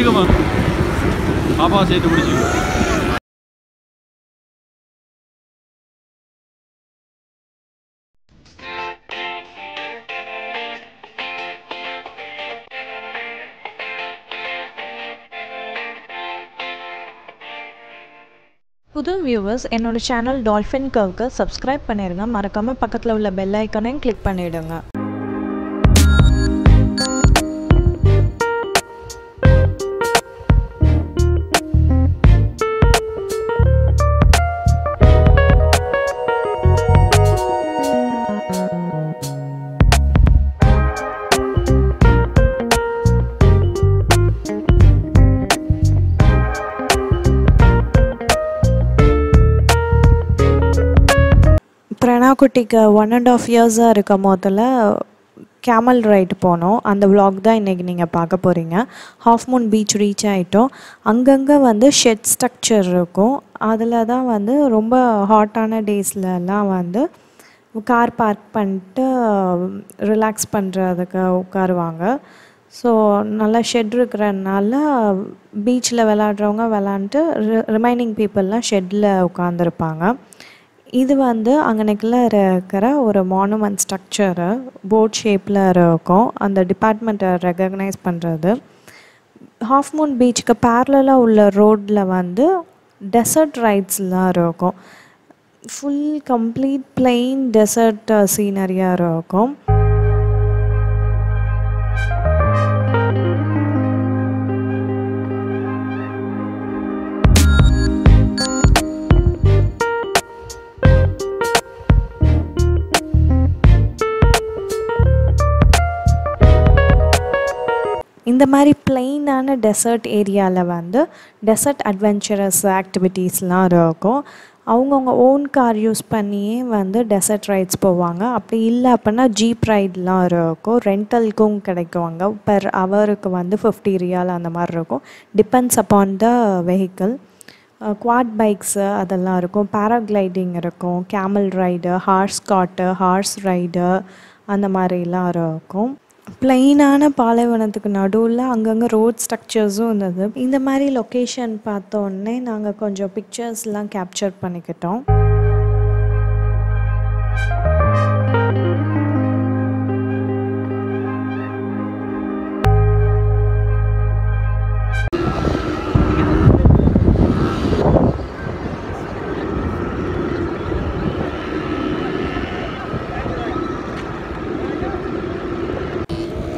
பிடிச்சிக்கோமா, பாப்பா சேர்த்து பிடிச்சிக்கோ. புது வியூவர்ஸ் என்னோட சேனல் டால்ஃபின் கர்வ்க்கு சப்ஸ்கிரைப் பண்ணிடுங்க. மறக்காமல் பக்கத்தில் உள்ள பெல் ஐக்கானையும் கிளிக் பண்ணிவிடுங்க. பிரணா குட்டிக்கு 1.5 இயர்ஸாக இருக்கும் போதில் கேமல் ரைடு போனோம். அந்த vlog தான் இன்றைக்கி நீங்கள் பார்க்க போகிறீங்க. ஹாஃப் மூன் பீச் ரீச் ஆகிட்டோம். அங்கங்கே வந்து ஷெட் ஸ்ட்ரக்சர் இருக்கும். அதில் தான் வந்து ரொம்ப ஹாட்டான டேஸ்லலாம் வந்து கார் பார்க் பண்ணிட்டு ரிலாக்ஸ் பண்ணுறதுக்கு உட்காருவாங்க. ஸோ நல்லா ஷெட் இருக்கிறதுனால பீச்சில் விளாட்றவங்க விளாண்டுட்டு ரிமைனிங் பீப்புளெலாம் ஷெட்டில் உட்காந்துருப்பாங்க. இது வந்து அங்கனைக்குள்ள இருக்கிற ஒரு மானுமெண்ட் ஸ்ட்ரக்சரு போட் ஷேப்பில் இருக்கும். அந்த டிபார்ட்மெண்ட்டை ரெகக்னைஸ் பண்ணுறது. ஹாஃப் மூன் பீச்சுக்கு பேரலாக உள்ள ரோட்டில் வந்து டெசர்ட் ரைட்ஸ்லாம் இருக்கும். ஃபுல் கம்ப்ளீட் பிளெயின் டெசர்ட் சீனரியாக இருக்கும். இந்த மாதிரி பிளெயினான டெசர்ட் ஏரியாவில் வந்து டெசர்ட் அட்வென்ச்சரஸ் ஆக்டிவிட்டீஸ்லாம் இருக்கும். அவங்கவுங்க ஓன் கார் யூஸ் பண்ணியே வந்து டெசர்ட் ரைட்ஸ் போவாங்க. அப்படி இல்லை அப்படின்னா ஜீப் ரைட்லாம் இருக்கும். ரெண்டலுக்கும் கிடைக்குவாங்க. பெர் ஹவருக்கு வந்து 50 ரியால் அந்த மாதிரி இருக்கும். Depends upon the vehicle. Quad bikes அதெல்லாம் இருக்கும். பேராக்ளைடிங் இருக்கும். கேமல் ரைடு, ஹார்ஸ் காட்டு, ஹார்ஸ் ரைடு அந்த மாதிரிலாம் இருக்கும். பிளெயினான பாலைவனத்துக்கு நடுவில் அங்கங்கே ரோட் ஸ்ட்ரக்சர்ஸும் இருந்தது. இந்த மாதிரி லொக்கேஷன் பார்த்தோன்னே நாங்கள் கொஞ்சம் பிக்சர்ஸ்லாம் கேப்சர் பண்ணிக்கிட்டோம்.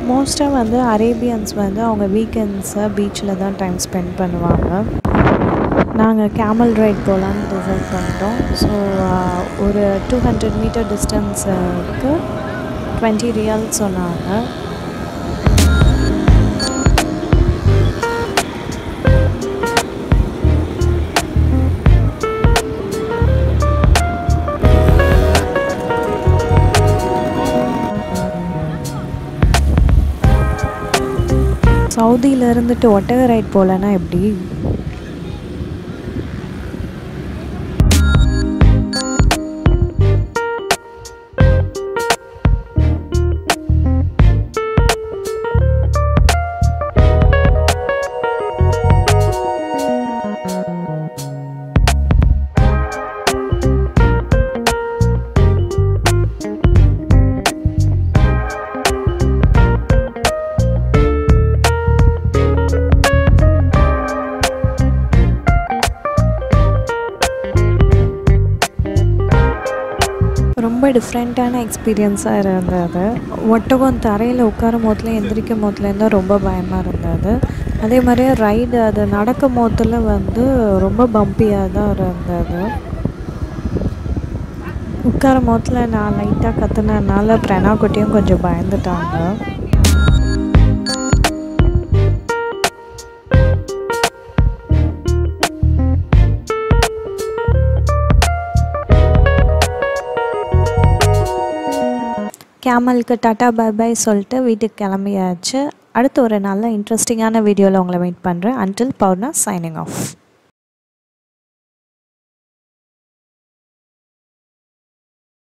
மோஸ்ட்டாக வந்து அரேபியன்ஸ் வந்து அவங்க வீக்கெண்ட்ஸை பீச்சில் தான் டைம் ஸ்பெண்ட் பண்ணுவாங்க. நாங்கள் கேமல் ரைட் போகலான்னு டிசைட் பண்ணிட்டோம். ஸோ ஒரு 200 மீட்டர் டிஸ்டன்ஸுக்கு 20 ரியால் சொன்னாங்க. சவுதியில் இருந்துட்டு ஒட்டக ரைட் போகலன்னா எப்படி? ரொம்ப டிஃப்ரெண்ட்டான எக்ஸ்பீரியன்ஸாக இருந்தது. ஒட்டகம் தரையில் உட்காரும் போதில் எந்திரிக்கும் போதுலேருந்து ரொம்ப பயமாக இருந்தது. அதே மாதிரியே ரைடு அது நடக்கும் போதில் வந்து ரொம்ப பம்பியாக தான் இருந்தது. உட்காரும் போதில் நான் லைட்டாக கற்றுனதுனால பிரணா குட்டியும் கொஞ்சம் பயந்துட்டாங்க. கேமலுக்கு டாட்டா பை பை சொல்லிட்டு வீட்டுக்கு கிளம்பியாச்சு. அடுத்து ஒரு நல்ல இன்ட்ரெஸ்டிங்கான வீடியோவில் உங்களை மீட் பண்ணுறேன். Until Pourna signing of.